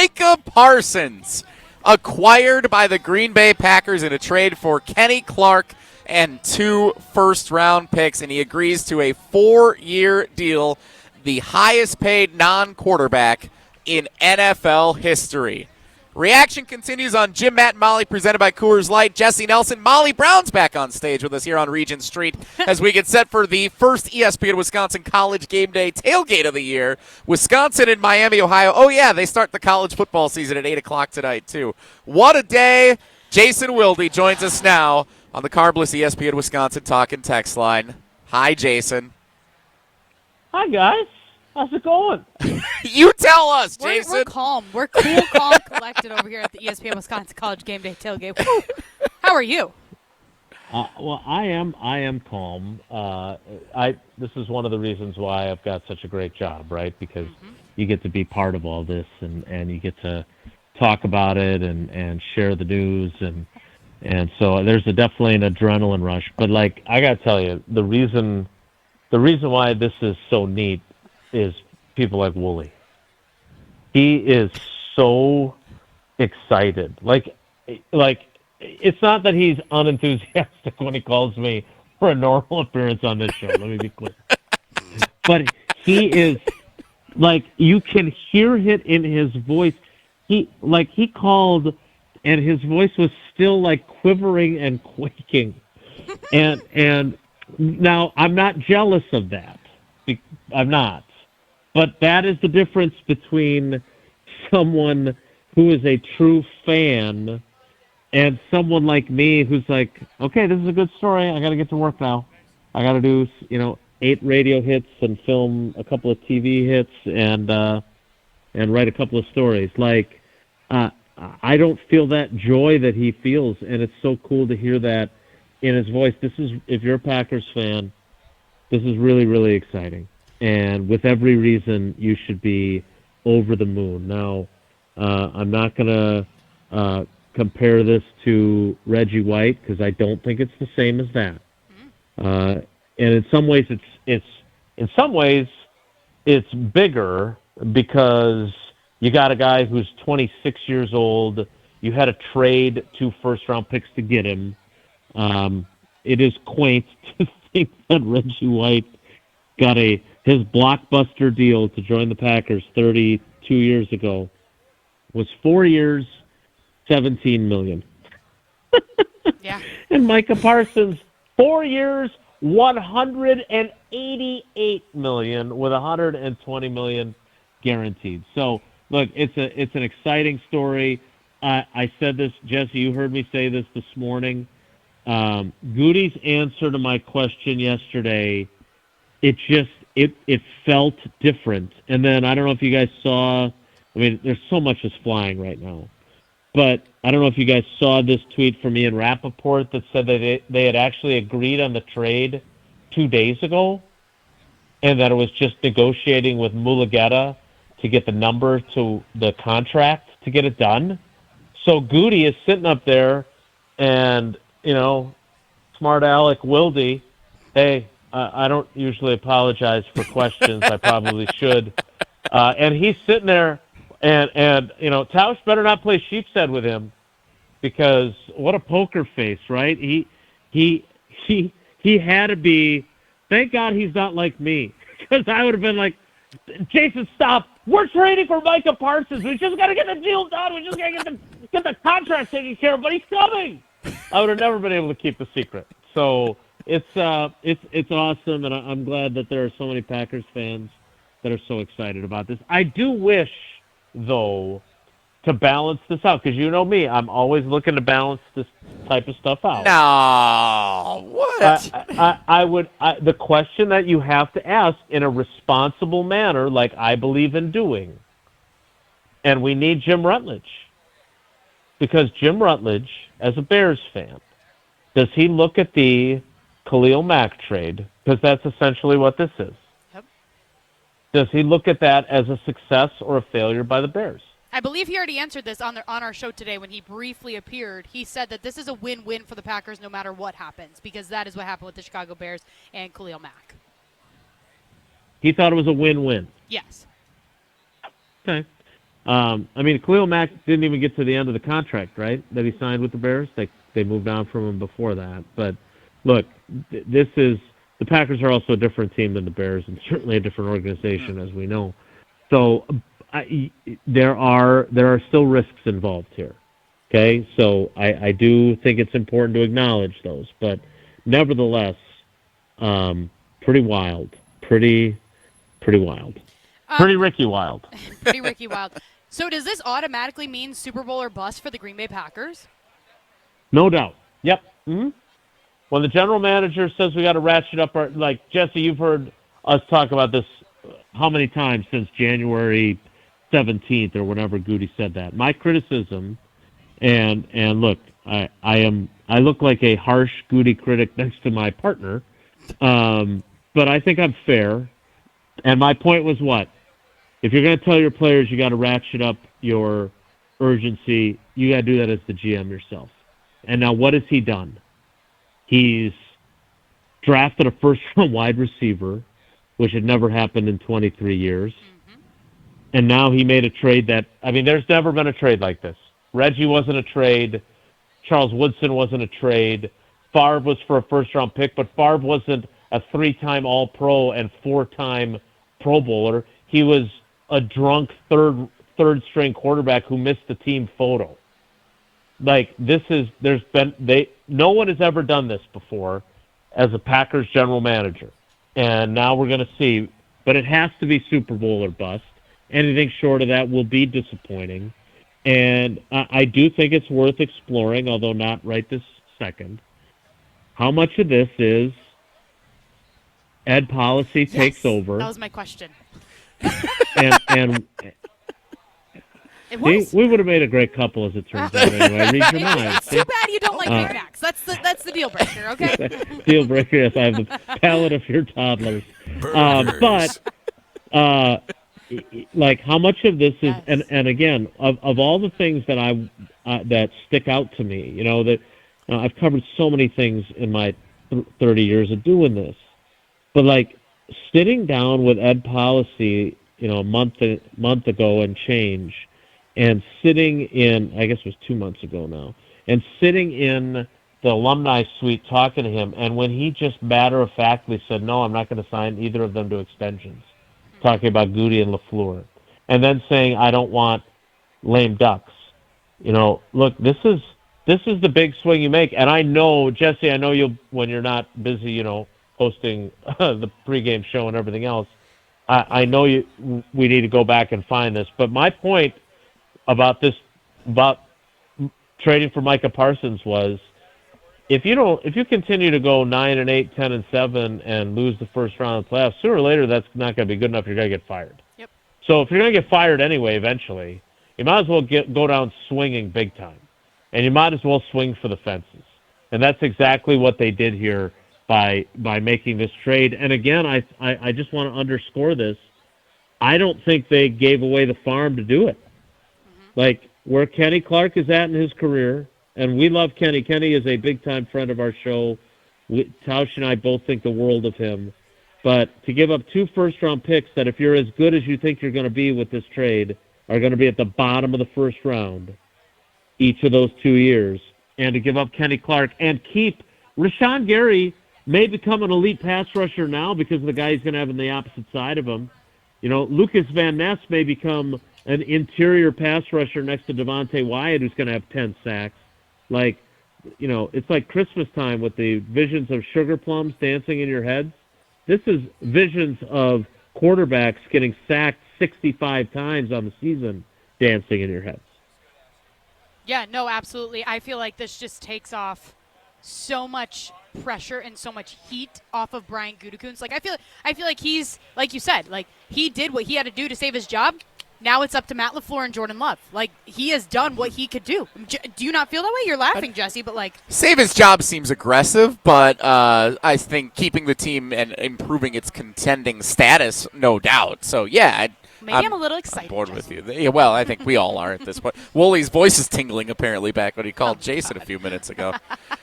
Micah Parsons, acquired by the Green Bay Packers in a trade for Kenny Clark and 2 first-round picks, and he agrees to a 4-year deal, the highest paid non-quarterback in NFL history. Reaction continues on Jim, Matt, and Molly, presented by Coors Light. Jesse Nelson, Molly Brown's back on stage with us here on Regent Street as we get set for the first ESPN Wisconsin College Game Day tailgate of the year. Wisconsin and Miami, Ohio. Oh, yeah, they start the college football season at 8 o'clock tonight, too. What a day. Jason Wilde joins us now on the Carbless ESPN Wisconsin Talk and Text line. Hi, Jason. Hi, guys. How's it going? You tell us, Jason. We're calm. We're cool, calm, collected over here at the ESPN Wisconsin College Game Day tailgate. Woo. How are you? Well, I am calm. This is one of the reasons why I've got such a great job, right? Because you get to be part of all this, and you get to talk about it and share the news, and so there's definitely an adrenaline rush. But like I gotta tell you, the reason why this is so neat is people like Wooly. He is so excited. Like it's not that he's unenthusiastic when he calls me for a normal appearance on this show. Let me be clear. But he is, like, you can hear it in his voice. He called, and his voice was still like quivering and quaking. And now I'm not jealous of that. I'm not. But that is the difference between someone who is a true fan and someone like me who's like, okay, this is a good story. I got to get to work now. I got to do, 8 radio hits and film a couple of TV hits and write a couple of stories. Like, I don't feel that joy that he feels, and it's so cool to hear that in his voice. This is, if you're a Packers fan, this is really, really exciting. And with every reason, you should be over the moon. Now, I'm not going to compare this to Reggie White because I don't think it's the same as that. And in some ways, it's bigger because you got a guy who's 26 years old. You had to trade 2 first-round picks to get him. It is quaint to think that Reggie White got his blockbuster deal to join the Packers 32 years ago was 4 years, $17 million. Yeah. And Micah Parsons, 4 years, $188 million with $120 million guaranteed. So, look, it's an exciting story. I said this, Jesse, you heard me say this morning. Goody's answer to my question yesterday, it felt different. And then I don't know if you guys saw, there's so much is flying right now. But I don't know if you guys saw this tweet from Ian Rappaport that said that they had actually agreed on the trade 2 days ago and that it was just negotiating with Mulugeta to get the number to the contract to get it done. So Goody is sitting up there and, smart Alec Wilde, hey, I don't usually apologize for questions. I probably should. And he's sitting there, and Tausch better not play sheep's head with him because what a poker face, right? He had to be. Thank God he's not like me because I would have been like, Jason, stop. We're trading for Micah Parsons. We just got to get the deal done. We just got to get the contract taken care of. But he's coming. I would have never been able to keep the secret. So. It's awesome, and I'm glad that there are so many Packers fans that are so excited about this. I do wish, though, to balance this out, because you know me, I'm always looking to balance this type of stuff out. No, what? The question that you have to ask in a responsible manner, like I believe in doing, and we need Jim Rutledge, because Jim Rutledge, as a Bears fan, does he look at the Khalil Mack trade, because that's essentially what this is. Yep. Does he look at that as a success or a failure by the Bears? I believe he already answered this on our show today when he briefly appeared. He said that this is a win-win for the Packers no matter what happens, because that is what happened with the Chicago Bears and Khalil Mack. He thought it was a win-win. Yes. Okay. I mean, Khalil Mack didn't even get to the end of the contract, right? That he signed with the Bears. They moved on from him before that. But look, this is the Packers are also a different team than the Bears, and certainly a different organization, as we know. So there are still risks involved here. Okay, so I do think it's important to acknowledge those, but nevertheless, pretty wild, pretty wild, pretty Ricky Wilde. Pretty Ricky Wilde. So does this automatically mean Super Bowl or bust for the Green Bay Packers? No doubt. Yep. Mm-hmm. When the general manager says we got to ratchet up our, like Jesse, you've heard us talk about this how many times since January 17th or whenever Goody said that. My criticism, and look, I look like a harsh Goody critic next to my partner, but I think I'm fair. And my point was what? If you're going to tell your players you got to ratchet up your urgency, you got to do that as the GM yourself. And now what has he done? He's drafted a first-round wide receiver, which had never happened in 23 years. Mm-hmm. And now he made a trade that, I mean, there's never been a trade like this. Reggie wasn't a trade. Charles Woodson wasn't a trade. Favre was for a first-round pick, but Favre wasn't a 3-time All-Pro and 4-time Pro Bowler. He was a drunk third-string quarterback who missed the team photo. Like, no one has ever done this before as a Packers general manager. And now we're going to see, but it has to be Super Bowl or bust. Anything short of that will be disappointing. And I do think it's worth exploring, although not right this second, how much of this is Ed policy takes over. That was my question. And it was. See, we would have made a great couple, as it turns out. Anyway, read your mind. It's too bad you don't like Big Macs. That's the deal breaker, okay? Deal breaker. Yes, I have the palate of your toddlers. But like, how much of this is, and again, of all the things that that stick out to me, you know, that I've covered so many things in my 30 years of doing this, but like sitting down with Ed Policy, you know, a month ago and change, and sitting in, I guess it was 2 months ago now, and sitting in the alumni suite talking to him, and when he just matter-of-factly said, no, I'm not going to sign either of them to extensions, talking about Goody and LaFleur, and then saying, I don't want lame ducks. You know, look, this is the big swing you make, and I know, Jesse, I know you'll, when you're not busy, you know, hosting the pregame show and everything else, I know we need to go back and find this, but my point about trading for Micah Parsons was, if you continue to go 9-8, 10-7, and lose the first round of the playoffs, sooner or later that's not going to be good enough. You're going to get fired. Yep. So if you're going to get fired anyway, eventually, you might as well go down swinging big time, and you might as well swing for the fences. And that's exactly what they did here by making this trade. And again, I just want to underscore this. I don't think they gave away the farm to do it. Mm-hmm. Like, where Kenny Clark is at in his career, and we love Kenny. Kenny is a big-time friend of our show. Tausch and I both think the world of him. But to give up 2 first-round picks that, if you're as good as you think you're going to be with this trade, are going to be at the bottom of the first round each of those 2 years, and to give up Kenny Clark and keep Rashawn Gary may become an elite pass rusher now because of the guy he's going to have on the opposite side of him. You know, Lucas Van Ness may become an interior pass rusher next to Devontae Wyatt, who's going to have 10 sacks. Like, you know, it's like Christmas time with the visions of sugar plums dancing in your heads. This is visions of quarterbacks getting sacked 65 times on the season dancing in your heads. Yeah, no, absolutely. I feel like this just takes off so much pressure and so much heat off of Brian Gutekunst. Like, I feel like he's, like you said, like, he did what he had to do to save his job. Now it's up to Matt LaFleur and Jordan Love. Like, he has done what he could do. Do you not feel that way? You're laughing, Jesse, but like... Save his job seems aggressive, but I think keeping the team and improving its contending status, no doubt. So, yeah, Maybe I'm a little excited. I'm bored with you. Yeah, well, I think we all are at this point. Woolie's voice is tingling, apparently, back when he called Jason a few minutes ago.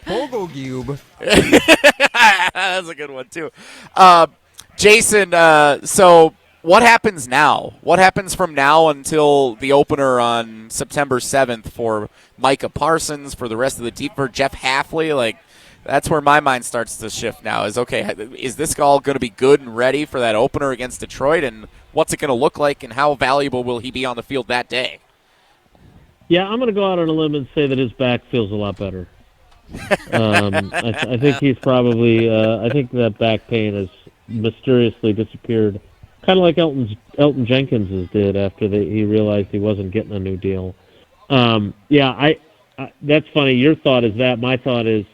Pogo Cube. That's a good one, too. Jason, so What happens now? What happens from now until the opener on September 7th for Micah Parsons, for the rest of the team, for Jeff Halfley? Like, that's where my mind starts to shift now. Is this all going to be good and ready for that opener against Detroit? And what's it going to look like, and how valuable will he be on the field that day? Yeah, I'm going to go out on a limb and say that his back feels a lot better. I think he's probably. I think that back pain has mysteriously disappeared, kind of like Elton Jenkins's did after he realized he wasn't getting a new deal. Yeah, that's funny. Your thought is that. My thought is,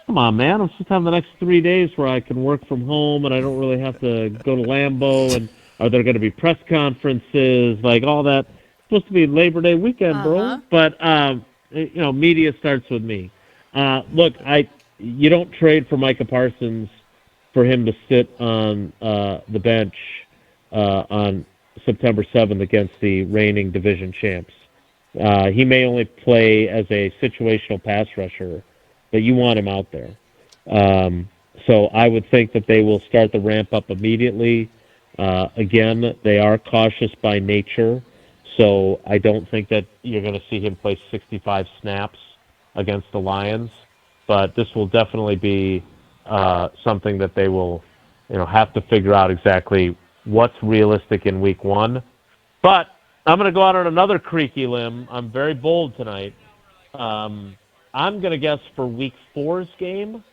come on, man. I'm supposed to have the next 3 days where I can work from home and I don't really have to go to Lambeau. And are there going to be press conferences? Like all that. It's supposed to be Labor Day weekend, bro. But, media starts with me. Look, you don't trade for Micah Parsons for him to sit on the bench on September 7th against the reigning division champs. He may only play as a situational pass rusher, but you want him out there. So I would think that they will start the ramp up immediately. Again, they are cautious by nature, so I don't think that you're going to see him play 65 snaps against the Lions. But this will definitely be something that they will, have to figure out exactly what's realistic in week one. But I'm going to go out on another creaky limb. I'm very bold tonight. I'm going to guess for week 4's game,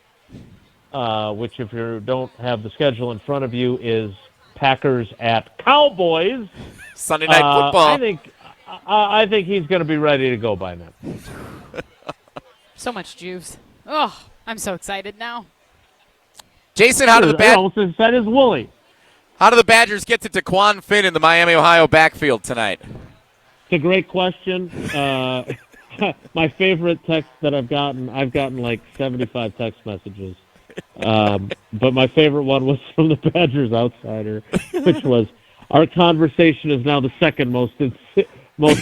which if you don't have the schedule in front of you is Packers at Cowboys. Sunday Night Football. I think he's going to be ready to go by now. So much juice. Oh, I'm so excited now. Jason, how do the Badgers get to Daquan Finn in the Miami, Ohio backfield tonight? It's a great question. My favorite text that I've gotten like 75 text messages. But my favorite one was from the Badgers Outsider, which was, our conversation is now the second most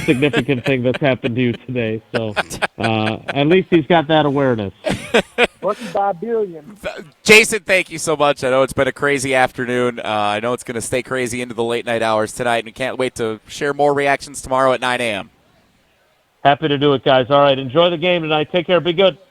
significant thing that's happened to you today. So at least he's got that awareness. Lucky by a billion. Jason, thank you so much. I know it's been a crazy afternoon. I know it's going to stay crazy into the late night hours tonight, and we can't wait to share more reactions tomorrow at 9 a.m. Happy to do it, guys. All right, enjoy the game tonight. Take care. Be good.